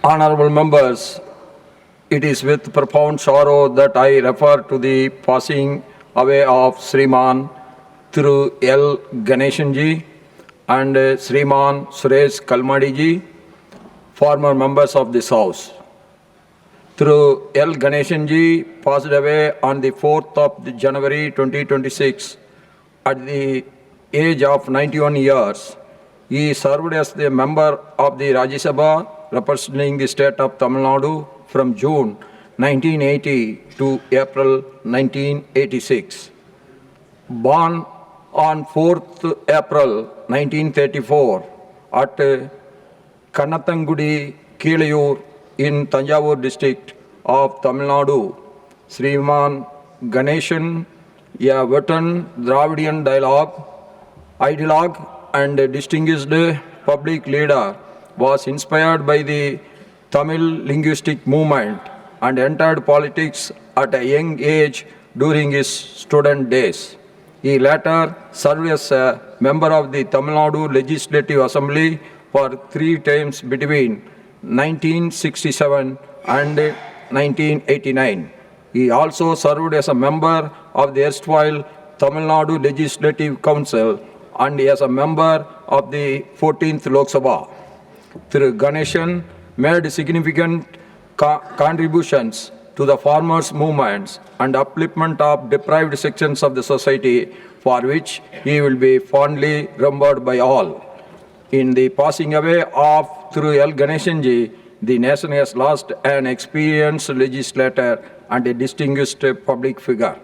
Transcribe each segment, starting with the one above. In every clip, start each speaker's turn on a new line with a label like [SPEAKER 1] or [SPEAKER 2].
[SPEAKER 1] Honorable members, it is with profound sorrow that I refer to the passing away of Sriman Thiru L. Ganeshanji and Sriman Suresh Kalmadiji, former members of this House. Thiru L. Ganeshanji passed away on the 4th of January 2026 at the age of 91 years. He served as the member of the Rajya Sabha representing the state of Tamil Nadu from June 1980 to April 1986. Born on 4th April 1934 at Kannathangudi, Kilayur in Tanjavur district of Tamil Nadu, Sriman Ganeshan, a veteran Dravidian ideologue and distinguished public leader, was inspired by the Tamil linguistic movement and entered politics at a young age during his student days. He later served as a member of the Tamil Nadu Legislative Assembly for 3 terms between 1967 and 1989. He also served as a member of the erstwhile Tamil Nadu Legislative Council and as a member of the 14th Lok Sabha. Thiru Ganeshan made significant contributions to the farmers' movements and upliftment of deprived sections of the society, for which he will be fondly remembered by all. In the passing away of Thiru L. Ganeshanji, the nation has lost an experienced legislator and a distinguished public figure.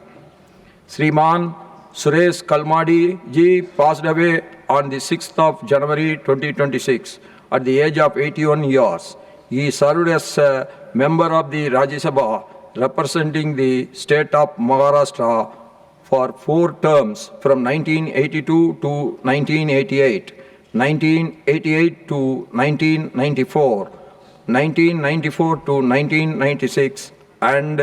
[SPEAKER 1] Sriman Suresh Kalmadiji passed away on the 6th of January 2026 at the age of 81 years. He served as a member of the Rajya Sabha representing the state of Maharashtra for 4 terms from 1982 to 1988, 1988 to 1994, 1994 to 1996, and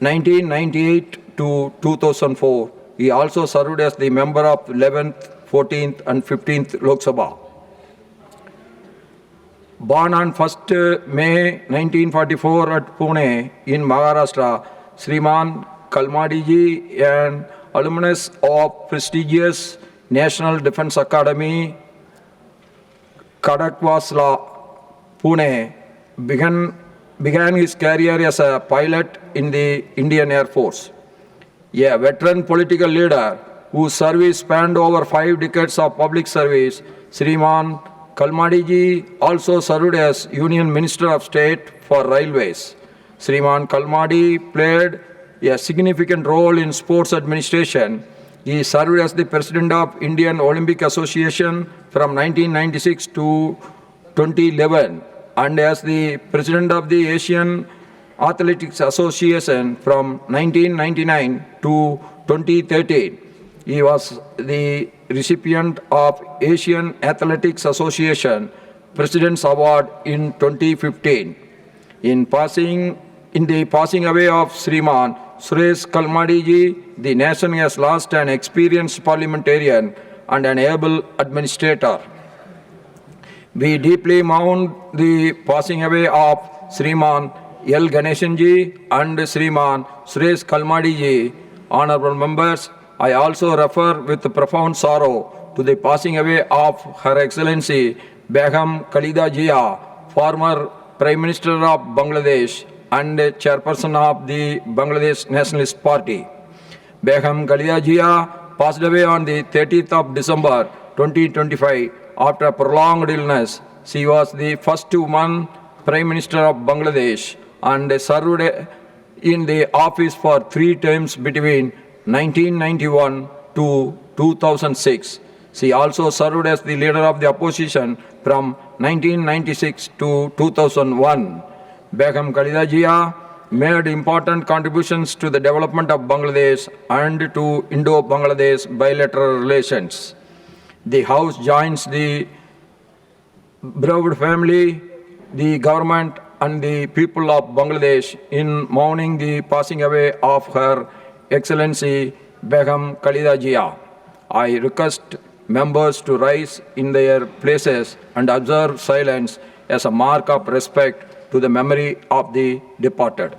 [SPEAKER 1] 1998 to 2004. He also served as the member of 11th, 14th and 15th Lok Sabha. Born on 1st May 1944 at Pune in Maharashtra, Sriman Kalmadiji, an alumnus of prestigious National Defence Academy, Khadakwasla, Pune, began his career as a pilot in the Indian Air Force. A veteran political leader whose service spanned over 5 decades of public service, Sriman Kalmadiji also served as Union Minister of State for Railways. Sriman Kalmadi played a significant role in sports administration. He served as the President of Indian Olympic Association from 1996 to 2011 and as the President of the Asian Athletics Association from 1999 to 2013. He was the recipient of Asian Athletics Association President's Award in 2015. In the passing away of Sriman Suresh Kalmadiji, the nation has lost an experienced parliamentarian and an able administrator. We deeply mourn the passing away of Sriman L. Ganeshanji and Sriman Suresh Kalmadiji. Honorable members, I also refer with profound sorrow to the passing away of Her Excellency Begum Khaleda Zia, former Prime Minister of Bangladesh and Chairperson of the Bangladesh Nationalist Party. Begum Khaleda Zia passed away on the 30th of December 2025 after a prolonged illness. She was the first woman Prime Minister of Bangladesh and served in the office for 3 terms between 1991 to 2006. She also served as the leader of the opposition from 1996 to 2001. Begum Khaleda Zia made important contributions to the development of Bangladesh and to Indo-Bangladesh bilateral relations. The House joins the bereaved family, the government and the people of Bangladesh in mourning the passing away of Her Excellency Begum Khaleda Zia. I request members to rise in their places and observe silence as a mark of respect to the memory of the departed.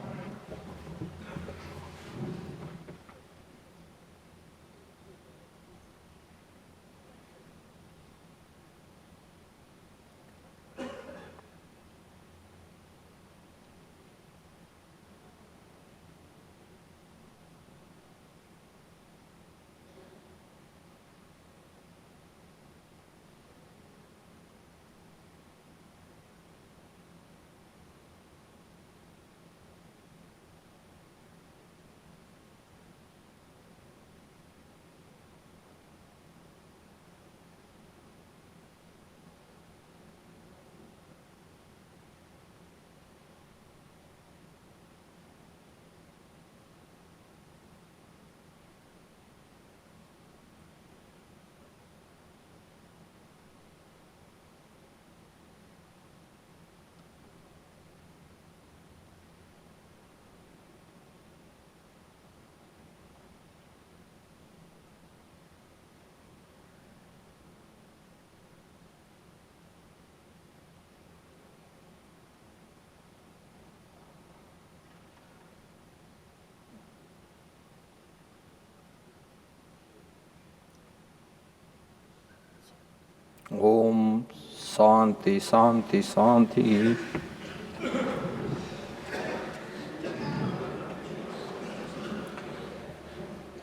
[SPEAKER 1] Om Shanti Shanti Shanti.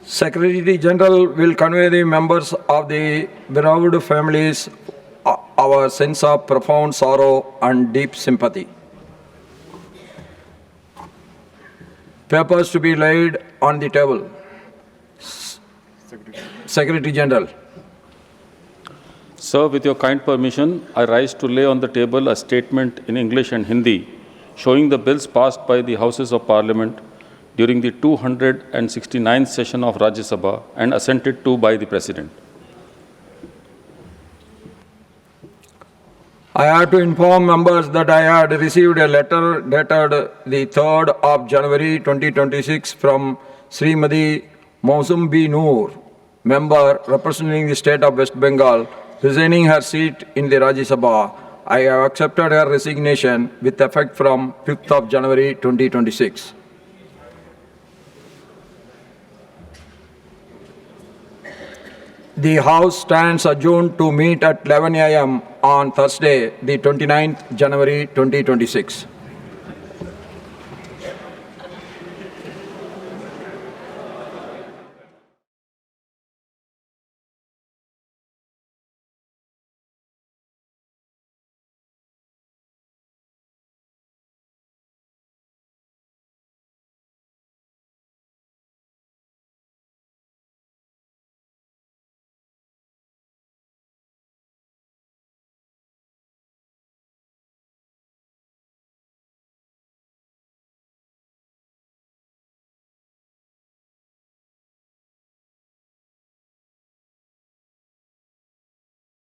[SPEAKER 1] Secretary General will convey the members of the bereaved families our sense of profound sorrow and deep sympathy. Papers to be laid on the table. Secretary General.
[SPEAKER 2] Sir, with your kind permission, I rise to lay on the table a statement in English and Hindi showing the bills passed by the Houses of Parliament during the 269th session of Rajya Sabha and assented to by the President.
[SPEAKER 1] I have to inform members that I had received a letter dated the 3rd of January 2026 from Srimati Mausum B. Noor, member representing the state of West Bengal, resigning her seat in the Rajya Sabha. I have accepted her resignation with effect from 5th of January 2026. The House stands adjourned to meet at 11 a.m. on Thursday, the 29th January 2026.